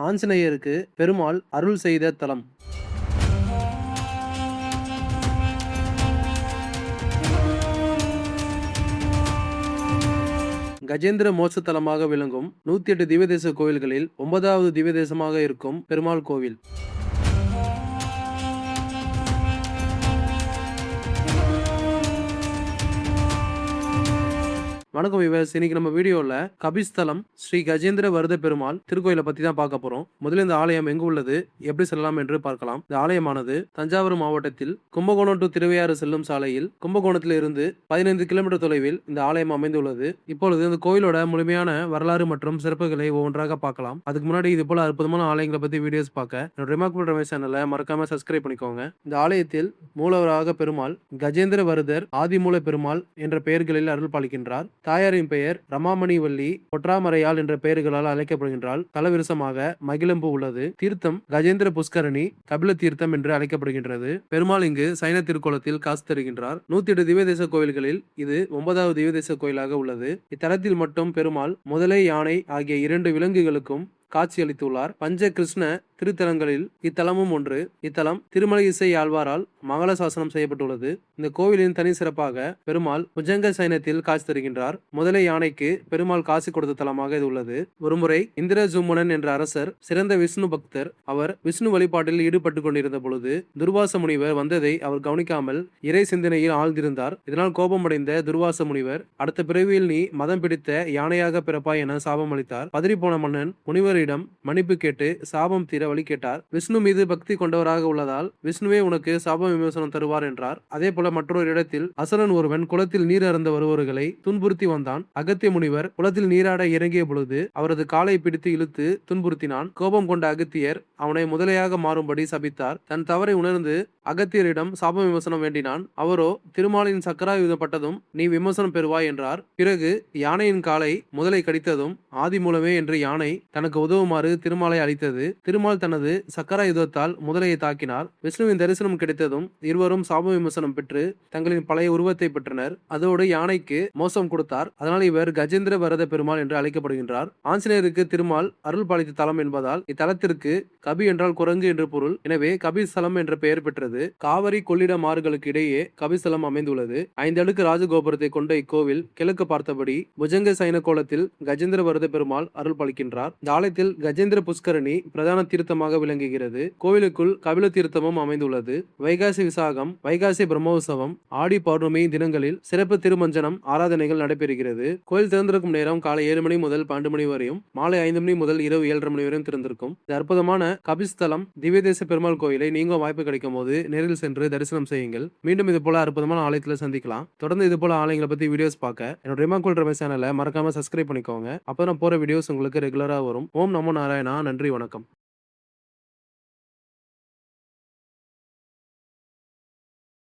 ஆஞ்சநேயருக்கு பெருமாள் அருள் செய்த தலம். கஜேந்திர மோட்ச தலமாக விளங்கும் 108 திவ்யதேச கோவில்களில் 9வது திவ்யதேசமாக இருக்கும் பெருமாள் கோவில். வணக்கம் விவஸ். இன்னைக்கு நம்ம வீடியோல கபிஸ்தலம் ஸ்ரீ கஜேந்திர வரத பெருமாள் திருக்கோயிலை பத்தி தான் பார்க்க போறோம். முதல்ல இந்த ஆலயம் எங்கு உள்ளது, எப்படி செல்லலாம் என்று பார்க்கலாம். இந்த ஆலயமானது தஞ்சாவூர் மாவட்டத்தில் கும்பகோணம் டு திருவையாறு செல்லும் சாலையில் கும்பகோணத்தில் இருந்து 15 கிலோமீட்டர் தொலைவில் இந்த ஆலயம் அமைந்துள்ளது. இப்பொழுது இந்த கோயிலோட முழுமையான வரலாறு மற்றும் சிறப்புகளை ஒவ்வொன்றாக பார்க்கலாம். அதுக்கு முன்னாடி இது போல அற்புதமான ஆலயங்களை பத்தி வீடியோஸ் பார்க்க என்னோட ரிமார்க்கபிள் ரமேஷ் சேனலை மறக்காம சப்ஸ்கிரைப் பண்ணிக்கோங்க. இந்த ஆலயத்தில் மூலவராக பெருமாள் கஜேந்திர வரதர், ஆதிமூல பெருமாள் என்ற பெயர்களில் அருள் பாலிக்கின்றார். தாயாரின் பெயர் ரமாமணி வள்ளி பொற்றாமரையாள் என்ற பெயர்களால் அழைக்கப்படுகின்றாள். தலவிருசமாக மகிழம்பு உள்ளது. தீர்த்தம் கஜேந்திர புஷ்கரணி கபில தீர்த்தம் என்று அழைக்கப்படுகின்றது. பெருமாள் இங்கு சைன திருக்கோலத்தில் காசு தருகின்றார். 108 திவ்யதேச கோயில்களில் இது 9வது திவ்யதேச கோயிலாக உள்ளது. இத்தலத்தில் மட்டும் பெருமாள் முதலை, யானை ஆகிய 2 விலங்குகளுக்கும் காட்சியளித்துள்ளார். பஞ்ச கிருஷ்ண திருத்தலங்களில் இத்தலமும் ஒன்று. இத்தலம் திருமலை இசை ஆழ்வாரால் மங்கள சாசனம் செய்யப்பட்டுள்ளது. இந்த கோவிலின் தனி சிறப்பாக பெருமாள் புஜங்க சைனத்தில் காட்சி தருகின்றார். முதலை, யானைக்கு பெருமாள் காட்சி கொடுத்த தலமாக இது உள்ளது. ஒருமுறை இந்திரஜும்னன் என்ற அரசர் சிறந்த விஷ்ணு பக்தர். அவர் விஷ்ணு வழிபாட்டில் ஈடுபட்டு கொண்டிருந்த பொழுது துர்வாச முனிவர் வந்ததை அவர் கவனிக்காமல் இறை சிந்தனையில் ஆழ்ந்திருந்தார். இதனால் கோபமடைந்த துர்வாச முனிவர், அடுத்த பிறவியில் நீ மதம் பிடித்த யானையாக பிறப்பாய் என சாபம் அளித்தார். பதறிப்போன மன்னன் முனிவரிடம் மன்னிப்பு கேட்டு சாபம் தீர வழி கேட்டார். விஷ்ணு மீது பக்தி கொண்டவராக உள்ளதால் விஷ்ணுவே உனக்கு சாப விமோசனம் தருவார் என்றார். அதே போல மற்றொரு இடத்தில் அசுரன் ஒருவன் குளத்தில் நீர் அருந்த வருபவர்களை துன்புறுத்தி வந்தான். அகத்திய முனிவர் குளத்தில் நீராட இறங்கிய பொழுது அவரது காலை பிடித்து இழுத்து துன்புறுத்தினான். கோபம் கொண்ட அகத்தியர் அவனை முதலையாக மாறும்படி சபித்தார். தன் தவறை உணர்ந்து அகத்தியரிடம் சாப விமோசனம் வேண்டினான். அவரோ திருமாலின் சக்கராயுதம் பட்டதும் நீ விமோசனம் பெறுவாய் என்றார். பிறகு யானையின் காலை முதலை கடித்ததும் ஆதி மூலமே என்று யானை தனக்கு உதவுமாறு திருமாலை அளித்தது. திருமால் தனது சக்கராயுதத்தால் முதலையை தாக்கினார். விஷ்ணுவின் தரிசனம் கிடைத்ததும் இருவரும் சாப விமோசனம் பெற்று தங்களின் பழைய உருவத்தை பெற்றனர். அதோடு யானைக்கு மோசம் கொடுத்தார். அதனால் இவர் கஜேந்திர வரத பெருமாள் என்று அழைக்கப்படுகின்றார். ஆஞ்சநேயருக்கு திருமால் அருள் பாலித்த தலம் என்பதால் இத்தலத்திற்கு கபி என்றால் குரங்கு என்று பொருள். எனவே கபிஸ்தலம் என்ற பெயர் பெற்றது. காவிரி கொள்ளிடம் ஆறுகளுக்கு இடையே கபிஸ்தலம் அமைந்துள்ளது. 5 அடுக்கு ராஜகோபுரத்தை கொண்ட இக்கோவில் கிழக்கு பார்த்தபடி புஜங்க சைன கோலத்தில் கஜேந்திர வரத பெருமாள் அருள் பாலிக்கின்றார். இந்த ஆலயத்தில் கஜேந்திர புஷ்கரணி பிரதான தீர்த்தமாக விளங்குகிறது. கோவிலுக்குள் கபில தீர்த்தமும் அமைந்துள்ளது. வைகாசி விசாகம், வைகாசி பிரம்மோற்சவம், ஆடி பௌர்ணமி தினங்களில் சிறப்பு திருமஞ்சனம் ஆராதனைகள் நடைபெறுகிறது. கோயில் திறந்திருக்கும் நேரம் காலை 7 மணி முதல் 12 மணி வரையும், மாலை 5 மணி முதல் இரவு 7:30 மணி வரையும் திறந்திருக்கும். இந்த அற்புதமான கபிஸ்தலம் திவ்யதேச பெருமாள் கோயிலை நீங்க வாய்ப்பு கிடைக்கும் போது நேரில் சென்று தரிசனம் செய்யுங்கள். மீண்டும் இது போல அற்புதமான ஆலயத்தில் சந்திக்கலாம். தொடர்ந்து இது போல ஆலயங்களை பத்தி வீடியோஸ் பார்க்க என்னோட ரிமார்க்கபிள் ரமேஷ் சேனலை மறக்காம சப்ஸ்கிரைப் பண்ணிக்கோங்க. அப்போ நான் போற வீடியோஸ் உங்களுக்கு ரெகுலரா வரும். ஓம் நமோ நாராயணா. நன்றி, வணக்கம்.